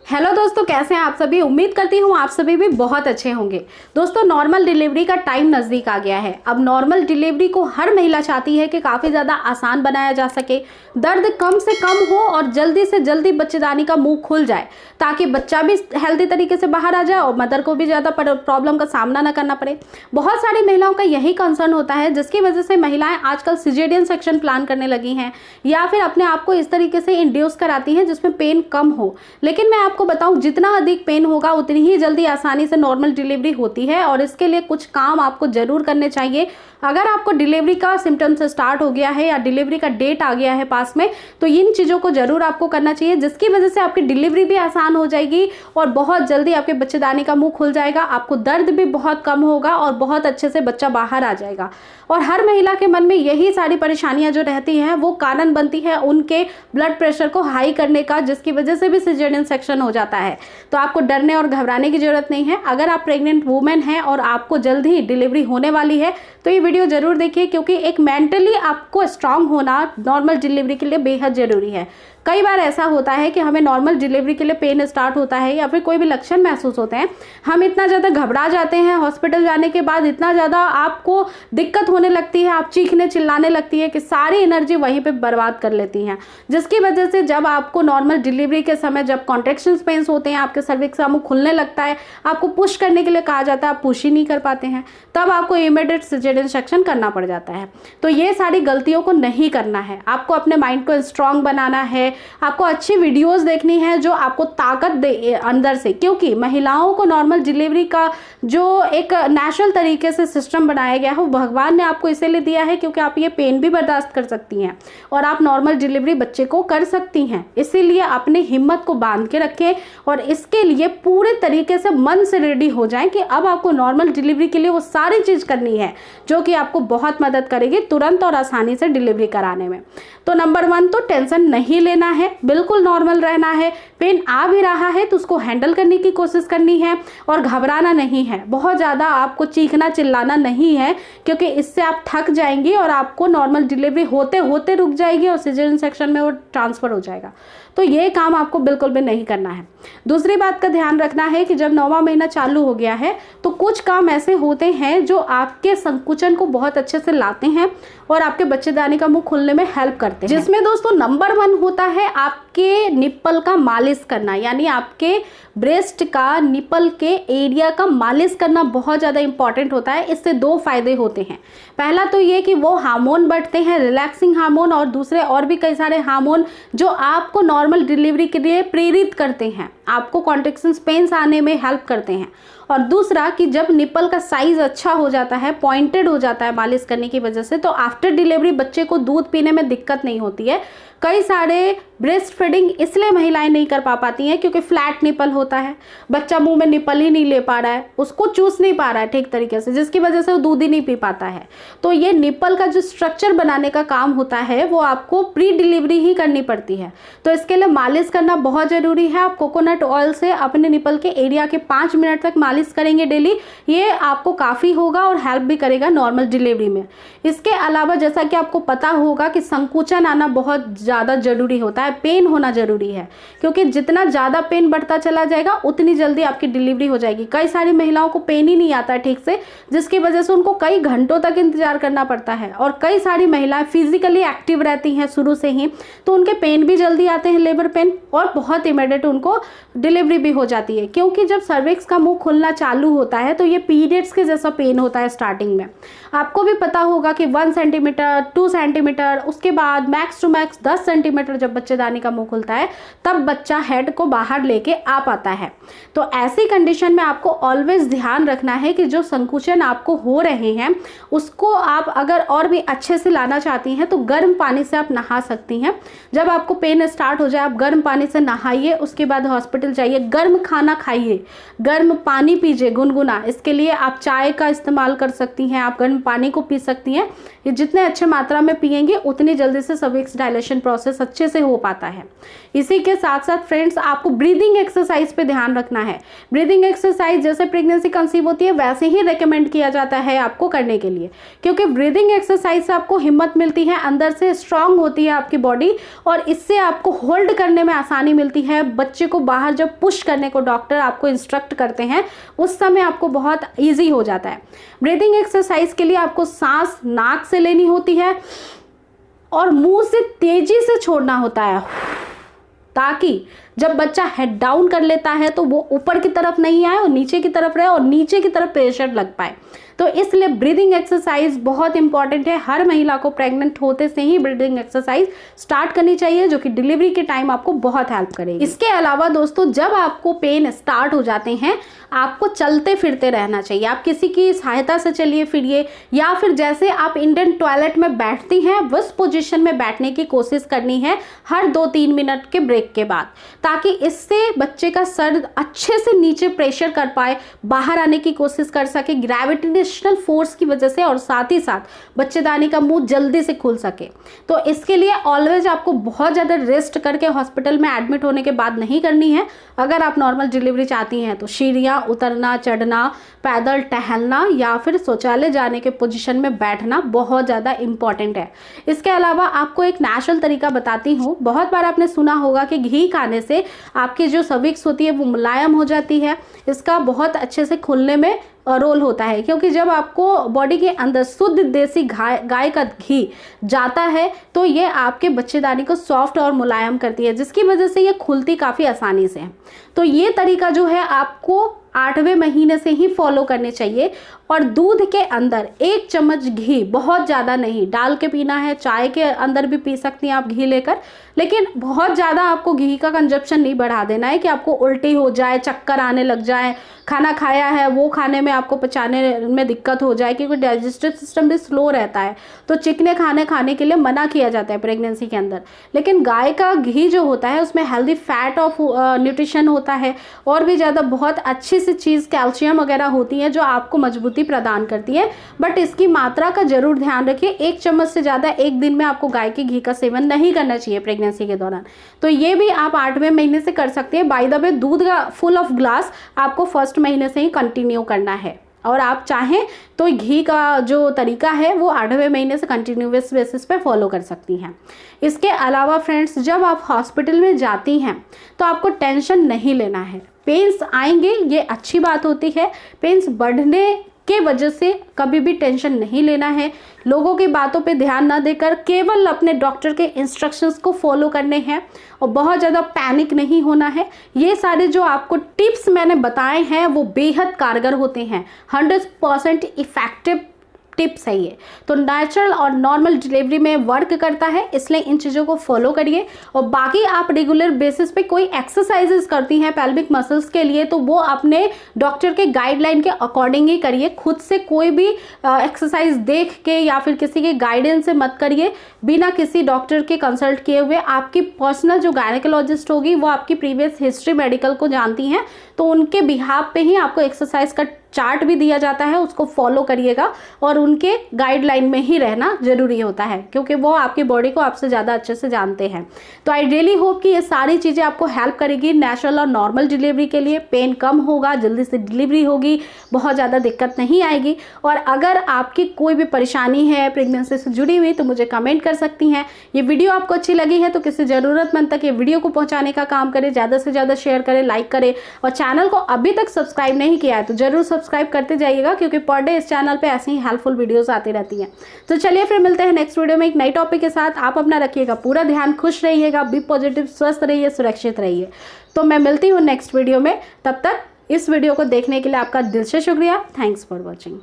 Hello दोस्तों, कैसे हैं आप सभी। उम्मीद करती हूँ आप सभी भी बहुत अच्छे होंगे। दोस्तों, नॉर्मल डिलीवरी का टाइम नज़दीक आ गया है। अब नॉर्मल डिलीवरी को हर महिला चाहती है कि काफ़ी ज़्यादा आसान बनाया जा सके, दर्द कम से कम हो और जल्दी से जल्दी बच्चेदानी का मुंह खुल जाए, ताकि बच्चा भी हेल्दी तरीके से बाहर आ जाए और मदर को भी ज़्यादा प्रॉब्लम का सामना ना करना पड़े। बहुत सारी महिलाओं का यही कंसर्न होता है, जिसकी वजह से महिलाएं आजकल सिजेरियन सेक्शन प्लान करने लगी हैं या फिर अपने आप को इस तरीके से इंड्यूस कराती हैं जिसमें पेन कम हो। लेकिन मैं आपको बताऊं, जितना अधिक पेन होगा उतनी ही जल्दी आसानी से नॉर्मल डिलीवरी होती है और इसके लिए कुछ काम आपको जरूर करने चाहिए। अगर आपको डिलीवरी का सिम्टम्स स्टार्ट हो गया है या डिलीवरी का डेट आ गया है पास में, तो इन चीज़ों को जरूर आपको करना चाहिए, जिसकी वजह से आपकी डिलीवरी भी आसान हो जाएगी और बहुत जल्दी आपके बच्चेदानी का मुंह खुल जाएगा। आपको दर्द भी बहुत कम होगा और बहुत अच्छे से बच्चा बाहर आ जाएगा। और हर महिला के मन में यही सारी परेशानियां जो रहती हैं वो कारण बनती है उनके ब्लड प्रेशर को हाई करने का, जिसकी वजह से भी सिजेरियन सेक्शन हो जाता है। तो आपको डरने और घबराने की जरूरत नहीं है। अगर आप प्रेग्नेंट वुमेन हैं और आपको जल्द ही डिलीवरी होने वाली है तो ये वीडियो जरूर देखिए, क्योंकि एक मेंटली आपको स्ट्रांग होना नॉर्मल डिलीवरी के लिए बेहद जरूरी है। कई बार ऐसा होता है कि हमें नॉर्मल डिलीवरी के लिए पेन स्टार्ट होता है या फिर कोई भी लक्षण महसूस होते हैं, हम इतना ज़्यादा घबरा जाते हैं, हॉस्पिटल जाने के बाद इतना ज़्यादा आपको दिक्कत होने लगती है, आप चीखने चिल्लाने लगती है कि सारी एनर्जी वहीं पे बर्बाद कर लेती हैं, जिसकी वजह से जब आपको नॉर्मल डिलीवरी के समय जब कॉन्ट्रैक्शंस पेन्स होते हैं, आपके सर्विक्स का मुंह खुलने लगता है, आपको पुश करने के लिए कहा जाता है, आप पुश ही नहीं कर पाते हैं, तब आपको इमीडिएट सिजेरियन सेक्शन करना पड़ जाता है। तो ये सारी गलतियों को नहीं करना है। आपको अपने माइंड को स्ट्रांग बनाना है, आपको अच्छी वीडियोस देखनी है जो आपको ताकत दे अंदर से, क्योंकि महिलाओं को नॉर्मल डिलीवरी का जो एक नेचुरल तरीके से सिस्टम बनाया गया है वो भगवान ने आपको इसीलिए दिया है क्योंकि आप ये पेन भी बर्दाश्त कर सकती हैं और आप नॉर्मल डिलीवरी बच्चे को कर सकती हैं। इसीलिए अपनी हिम्मत को बांध के रखें और इसके लिए पूरे तरीके से मन से रेडी हो जाएं कि अब आपको नॉर्मल डिलीवरी के लिए वो सारी चीज़ करनी है जो कि आपको बहुत मदद करेगी तुरंत और आसानी से डिलीवरी कराने में। तो नंबर 1 तो टेंशन नहीं लेना है, बिल्कुल नॉर्मल रहना है। पेन आ भी रहा है तो उसको हैंडल करने की कोशिश करनी है और घबराना नहीं है। बहुत ज़्यादा आपको चीखना चिल्लाना नहीं है, क्योंकि इससे आप थक जाएंगी और आपको नॉर्मल डिलीवरी होते होते रुक जाएगी और सिजेरियन सेक्शन में वो ट्रांसफ़र हो जाएगा। तो ये काम आपको बिल्कुल भी नहीं करना है। दूसरी बात का ध्यान रखना है कि जब 9वां महीना चालू हो गया है तो कुछ काम ऐसे होते हैं जो आपके संकुचन को बहुत अच्छे से लाते हैं और आपके बच्चेदानी का मुंह खुलने में हेल्प करते हैं, जिसमें दोस्तों नंबर 1 होता है आपके निप्पल का मालिश करना, यानी आपके ब्रेस्ट का निप्पल के एरिया का मालिश करना बहुत ज़्यादा इंपॉर्टेंट होता है। इससे 2 फायदे होते हैं। पहला तो ये कि वो हार्मोन बढ़ते हैं, रिलैक्सिंग हार्मोन, और दूसरे और भी कई सारे हार्मोन जो आपको नॉर्मल डिलीवरी के लिए प्रेरित करते हैं, आपको कॉन्ट्रैक्शंस पेन्स आने में हेल्प करते हैं। और दूसरा कि जब निप्पल का साइज़ अच्छा हो जाता है, पॉइंटेड हो जाता है मालिश करने की वजह से, तो आफ्टर डिलीवरी बच्चे को दूध पीने में दिक्कत नहीं होती है। कई सारे ब्रेस्ट फीडिंग इसलिए महिलाएं नहीं कर पाती हैं क्योंकि फ्लैट निप्पल होता है, बच्चा मुंह में निप्पल ही नहीं ले पा रहा है, उसको चूस नहीं पा रहा है ठीक तरीके से, जिसकी वजह से वो दूध ही नहीं पी पाता है। तो ये निप्पल का जो स्ट्रक्चर बनाने का काम होता है वो आपको प्री डिलीवरी ही करनी पड़ती है। तो इसके लिए मालिश करना बहुत ज़रूरी है। आप कोकोनट ऑयल से अपने निप्पल के एरिया के 5 मिनट तक मालिश करेंगे डेली, ये आपको काफ़ी होगा और हेल्प भी करेगा नॉर्मल डिलीवरी में। इसके अलावा जैसा कि आपको पता होगा कि संकुचन आना बहुत ज़्यादा ज़रूरी होता है, पेन होना ज़रूरी है, क्योंकि जितना ज़्यादा पेन बढ़ता चला जाएगा उतनी जल्दी आपकी डिलीवरी हो जाएगी। कई सारी महिलाओं को पेन ही नहीं आता है ठीक से, जिसकी वजह से उनको कई घंटों तक इंतजार करना पड़ता है। और कई सारी महिलाएं फिजिकली एक्टिव रहती हैं शुरू से ही, तो उनके पेन भी जल्दी आते हैं, लेबर पेन, और बहुत इमीडिएट उनको डिलीवरी भी हो जाती है। क्योंकि जब सर्विक्स का मुंह खुलना चालू होता है तो ये पीरियड्स के जैसा पेन होता है स्टार्टिंग में। आपको भी पता होगा कि 1 सेंटीमीटर, 2 सेंटीमीटर, उसके बाद मैक्स टू मैक्स 10 सेंटीमीटर जब बच्चेदानी का मुंह खुलता है तब बच्चा हेड को बाहर लेके आ पाता है। तो ऐसी कंडीशन में आपको ऑलवेज ध्यान रखना है कि जो संकुचन आपको हो रहे हैं उसको आप अगर और भी अच्छे से लाना चाहती हैं तो गर्म पानी से आप नहा सकती हैं। जब आपको पेन स्टार्ट हो जाए आप गर्म पानी से नहाइए, उसके बाद हॉस्पिटल जाइए, गर्म खाना खाइए, गर्म पानी पीजिए गुनगुना। इसके लिए आप चाय का इस्तेमाल कर सकती हैं, आप गर्म पानी को पी सकती हैं। ये जितने अच्छे मात्रा में पिएंगे उतनी जल्दी से सर्विक्स डायलेशन प्रोसेस अच्छे से हो पाता है। इसी के साथ साथ फ्रेंड्स आपको ब्रीदिंग एक्सरसाइज पे ध्यान रखना है। ब्रीदिंग एक्सरसाइज जैसे प्रेगनेंसी कंसीव होती है वैसे ही रेकमेंड किया जाता है आपको करने के लिए, क्योंकि ब्रीदिंग एक्सरसाइज से आपको हिम्मत मिलती है, अंदर से स्ट्रांग होती है आपकी बॉडी, और इससे आपको होल्ड करने में आसानी मिलती है। बच्चे को बाहर जब पुश करने को डॉक्टर आपको इंस्ट्रक्ट करते हैं उस समय आपको बहुत ईजी हो जाता है। ब्रीदिंग एक्सरसाइज के लिए आपको सांस नाक से लेनी होती है और मुंह से तेजी से छोड़ना होता है, ताकि जब बच्चा हेड डाउन कर लेता है तो वो ऊपर की तरफ नहीं आए और नीचे की तरफ रहे और नीचे की तरफ प्रेशर लग पाए। तो इसलिए ब्रीदिंग एक्सरसाइज बहुत इंपॉर्टेंट है। हर महिला को प्रेग्नेंट होते से ही ब्रीदिंग एक्सरसाइज स्टार्ट करनी चाहिए, जो कि डिलीवरी के टाइम आपको बहुत हेल्प करेगी। इसके अलावा दोस्तों, जब आपको पेन स्टार्ट हो जाते हैं आपको चलते फिरते रहना चाहिए। आप किसी की सहायता से चलिए फिरिए, या फिर जैसे आप इंडियन टॉयलेट में बैठती हैं उस पोजीशन में बैठने की कोशिश करनी है हर 2-3 मिनट के ब्रेक के बाद, ताकि इससे बच्चे का सर अच्छे से नीचे प्रेशर कर पाए, बाहर आने की कोशिश कर सके ग्रेविटेशनल फोर्स की वजह से, और साथ ही साथ बच्चेदानी का मुंह जल्दी से खुल सके। तो इसके लिए ऑलवेज आपको बहुत ज़्यादा रेस्ट करके हॉस्पिटल में एडमिट होने के बाद नहीं करनी है। अगर आप नॉर्मल डिलीवरी चाहती हैं तो सीढ़ियाँ उतरना, चढ़ना, पैदल टहलना या फिर शौचालय जाने के पोजीशन में बैठना बहुत ज़्यादा इंपॉर्टेंट है। इसके अलावा आपको एक नेचुरल तरीका बताती हूँ। बहुत बार आपने सुना होगा कि घी खाने से आपकी जो सर्विक्स होती है वो मुलायम हो जाती है। इसका बहुत अच्छे से खुलने में रोल होता है, क्योंकि जब आपको बॉडी के अंदर शुद्ध देसी गाय का घी जाता है तो ये आपके बच्चेदानी को सॉफ्ट और मुलायम करती है, जिसकी वजह से ये खुलती काफ़ी आसानी से है। तो ये तरीका जो है आपको 8वें महीने से ही फॉलो करने चाहिए। और दूध के अंदर 1 चम्मच घी, बहुत ज़्यादा नहीं, डाल के पीना है। चाय के अंदर भी पी सकती हैं आप घी लेकर, लेकिन बहुत ज़्यादा आपको घी का कंजप्शन नहीं बढ़ा देना है कि आपको उल्टी हो जाए, चक्कर आने लग जाए, खाना खाया है वो खाने में आपको पचाने में दिक्कत हो जाए, क्योंकि डाइजेस्टिव सिस्टम भी स्लो रहता है। तो चिकने खाने के लिए मना किया जाता है प्रेगनेंसी के अंदर। लेकिन गाय का घी जो होता है उसमें हेल्दी फैट ऑफ न्यूट्रिशन होता है, और भी ज़्यादा बहुत अच्छी सी चीज़ कैल्शियम वगैरह होती है जो आपको मजबूती प्रदान करती है। बट इसकी मात्रा का जरूर ध्यान रखिए। 1 चम्मच से ज़्यादा एक दिन में आपको गाय के घी का सेवन नहीं करना चाहिए प्रेगनेंसी के दौरान। तो ये भी आप 8वें महीने से कर सकते हैं। बाय द वे, दूध का फुल ऑफ ग्लास आपको फर्स्ट महीने से ही कंटिन्यू करना है, और आप चाहें तो घी का जो तरीका है वो 8वें महीने से कंटिन्यूअस बेसिस पे फॉलो कर सकती हैं। इसके अलावा फ्रेंड्स, जब आप हॉस्पिटल में जाती हैं तो आपको टेंशन नहीं लेना है। पेन्स आएंगे, ये अच्छी बात होती है। पेन्स बढ़ने के वजह से कभी भी टेंशन नहीं लेना है। लोगों की बातों पे ध्यान ना देकर केवल अपने डॉक्टर के इंस्ट्रक्शंस को फॉलो करने हैं, और बहुत ज़्यादा पैनिक नहीं होना है। ये सारे जो आपको टिप्स मैंने बताए हैं वो बेहद कारगर होते हैं, 100% इफ़ेक्टिव टिप्स है ये। तो नेचुरल और नॉर्मल डिलीवरी में वर्क करता है, इसलिए इन चीज़ों को फॉलो करिए। और बाकी आप रेगुलर बेसिस पे कोई एक्सरसाइजेस करती हैं पेल्विक मसल्स के लिए तो वो अपने डॉक्टर के गाइडलाइन के अकॉर्डिंग ही करिए। खुद से कोई भी एक्सरसाइज देख के या फिर किसी के गाइडेंस से मत करिए बिना किसी डॉक्टर के कंसल्ट किए हुए। आपकी पर्सनल जो गायनेकोलॉजिस्ट होगी वो आपकी प्रीवियस हिस्ट्री मेडिकल को जानती हैं, तो उनके बिहाफ पे ही आपको एक्सरसाइज का चार्ट भी दिया जाता है, उसको फॉलो करिएगा। और उनके गाइडलाइन में ही रहना जरूरी होता है, क्योंकि वो आपकी बॉडी को आपसे ज़्यादा अच्छे से जानते हैं। तो आई रियली होप कि ये सारी चीज़ें आपको हेल्प करेगी नेचुरल और नॉर्मल डिलीवरी के लिए। पेन कम होगा, जल्दी से डिलीवरी होगी, बहुत ज़्यादा दिक्कत नहीं आएगी। और अगर आपकी कोई भी परेशानी है प्रेगनेंसी से जुड़ी हुई तो मुझे कमेंट कर सकती हैं। ये वीडियो आपको अच्छी लगी है तो किसी ज़रूरतमंद तक ये वीडियो को पहुँचाने का काम करें, ज़्यादा से ज़्यादा शेयर करें, लाइक करें। और चैनल को अभी तक सब्सक्राइब नहीं किया है तो जरूर सब्सक्राइब करते जाइएगा, क्योंकि पर डे इस चैनल पे ऐसी ही हेल्पफुल वीडियोस आती रहती हैं। तो चलिए फिर मिलते हैं नेक्स्ट वीडियो में एक नई टॉपिक के साथ। आप अपना रखिएगा पूरा ध्यान, खुश रहिएगा, बी पॉजिटिव, स्वस्थ रहिए, सुरक्षित रहिए। तो मैं मिलती हूँ नेक्स्ट वीडियो में। तब तक इस वीडियो को देखने के लिए आपका दिल से शुक्रिया। Thanks for watching.